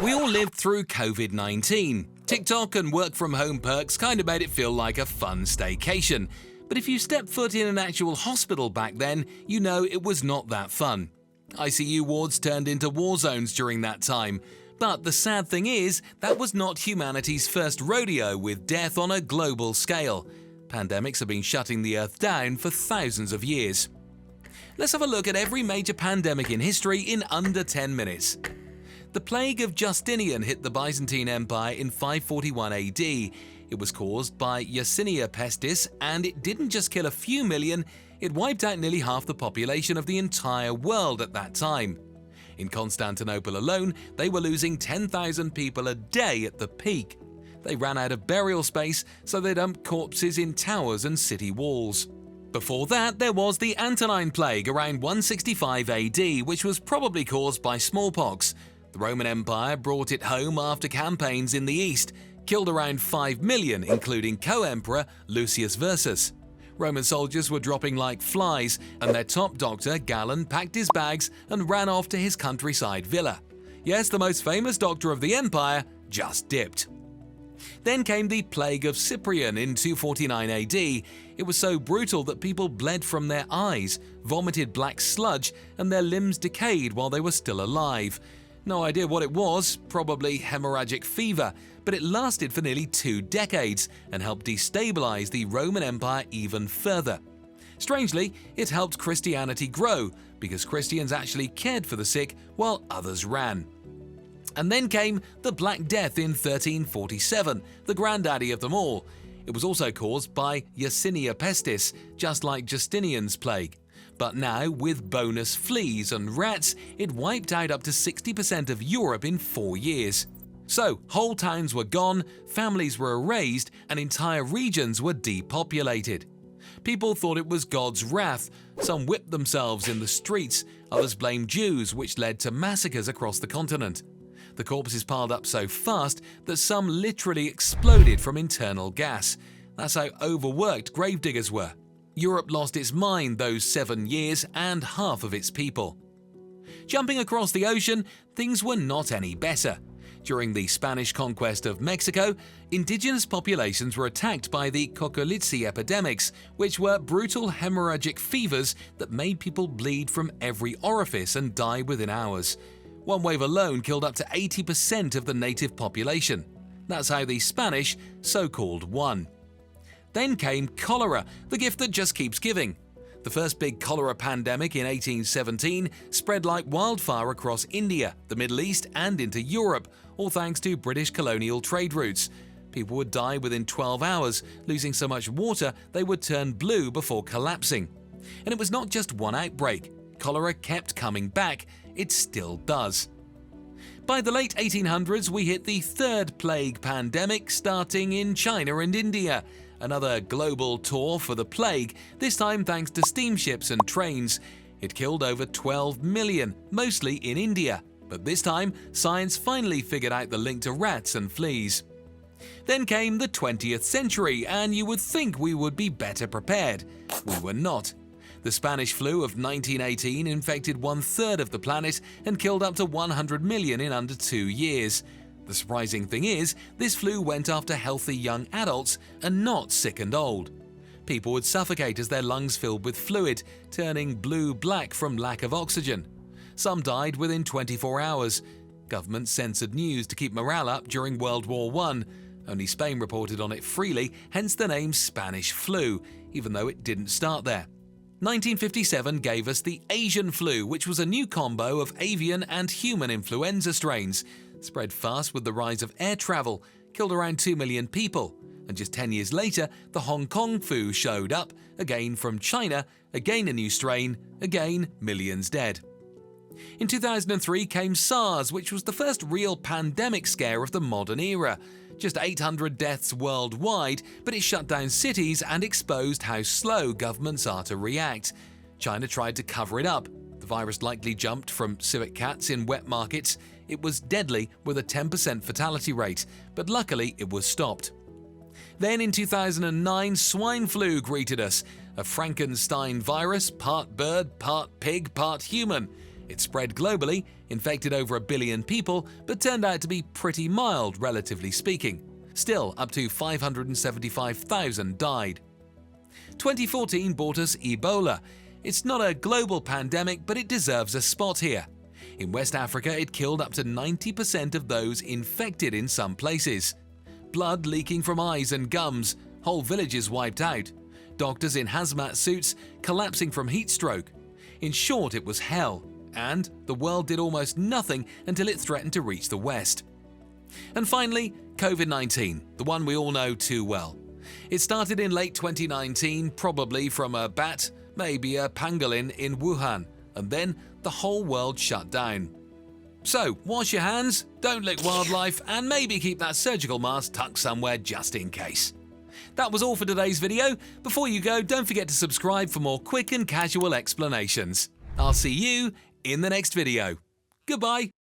We all lived through COVID-19. TikTok and work-from-home perks kind of made it feel like a fun staycation. But if you stepped foot in an actual hospital back then, you know it was not that fun. ICU wards turned into war zones during that time. But the sad thing is, that was not humanity's first rodeo with death on a global scale. Pandemics have been shutting the Earth down for thousands of years. Let's have a look at every major pandemic in history in under 10 minutes. The plague of Justinian hit the Byzantine Empire in 541 AD. It was caused by Yersinia pestis, and it didn't just kill a few million, it wiped out nearly half the population of the entire world at that time. In Constantinople alone, they were losing 10,000 people a day at the peak. They ran out of burial space, so they dumped corpses in towers and city walls. Before that, there was the Antonine Plague around 165 AD, which was probably caused by smallpox. The Roman Empire brought it home after campaigns in the east, killed around 5 million, including co-emperor Lucius Versus. Roman soldiers were dropping like flies, and their top doctor, Galen, packed his bags and ran off to his countryside villa. Yes, the most famous doctor of the empire just dipped. Then came the Plague of Cyprian in 249 AD. It was so brutal that people bled from their eyes, vomited black sludge, and their limbs decayed while they were still alive. No idea what it was, probably hemorrhagic fever, but it lasted for nearly 2 decades and helped destabilize the Roman Empire even further. Strangely, it helped Christianity grow because Christians actually cared for the sick while others ran. And then came the Black Death in 1347, the granddaddy of them all. It was also caused by Yersinia pestis, just like Justinian's plague. But now, with bonus fleas and rats, it wiped out up to 60% of Europe in 4 years. So, whole towns were gone, families were erased, and entire regions were depopulated. People thought it was God's wrath. Some whipped themselves in the streets, others blamed Jews, which led to massacres across the continent. The corpses piled up so fast that some literally exploded from internal gas. That's how overworked gravediggers were. Europe lost its mind those 7 years and half of its people. Jumping across the ocean, things were not any better. During the Spanish conquest of Mexico, indigenous populations were attacked by the Cocolizzi epidemics, which were brutal hemorrhagic fevers that made people bleed from every orifice and die within hours. One wave alone killed up to 80% of the native population. That's how the Spanish so-called won. Then came cholera, the gift that just keeps giving. The first big cholera pandemic in 1817 spread like wildfire across India, the Middle East, and into Europe, all thanks to British colonial trade routes. People would die within 12 hours, losing so much water they would turn blue before collapsing. And it was not just one outbreak. Cholera kept coming back. It still does. By the late 1800s, we hit the third plague pandemic, starting in China and India. Another global tour for the plague, this time thanks to steamships and trains. It killed over 12 million, mostly in India. But this time, science finally figured out the link to rats and fleas. Then came the 20th century, and you would think we would be better prepared. We were not. The Spanish flu of 1918 infected 1/3 of the planet and killed up to 100 million in under 2 years. The surprising thing is, this flu went after healthy young adults and not sick and old. People would suffocate as their lungs filled with fluid, turning blue-black from lack of oxygen. Some died within 24 hours. Governments censored news to keep morale up during World War I. Only Spain reported on it freely, hence the name Spanish flu, even though it didn't start there. 1957 gave us the Asian flu, which was a new combo of avian and human influenza strains. Spread fast with the rise of air travel, killed around 2 million people. And just 10 years later, the Hong Kong flu showed up, again from China, again a new strain, again millions dead. In 2003 came SARS, which was the first real pandemic scare of the modern era. Just 800 deaths worldwide, but it shut down cities and exposed how slow governments are to react. China tried to cover it up. The virus likely jumped from civet cats in wet markets. It was deadly with a 10% fatality rate, but luckily it was stopped. Then in 2009, swine flu greeted us, a Frankenstein virus, part bird, part pig, part human. It spread globally, infected over 1 billion people, but turned out to be pretty mild, relatively speaking. Still, up to 575,000 died. 2014 brought us Ebola. It's not a global pandemic, but it deserves a spot here. In West Africa, it killed up to 90% of those infected in some places. Blood leaking from eyes and gums, whole villages wiped out. Doctors in hazmat suits collapsing from heat stroke. In short, it was hell, and the world did almost nothing until it threatened to reach the West. And finally, COVID-19, the one we all know too well. It started in late 2019, probably from a bat, maybe a pangolin in Wuhan, and then the whole world shut down. So, wash your hands, don't lick wildlife, and maybe keep that surgical mask tucked somewhere just in case. That was all for today's video. Before you go, don't forget to subscribe for more quick and casual explanations. I'll see you in the next video. Goodbye.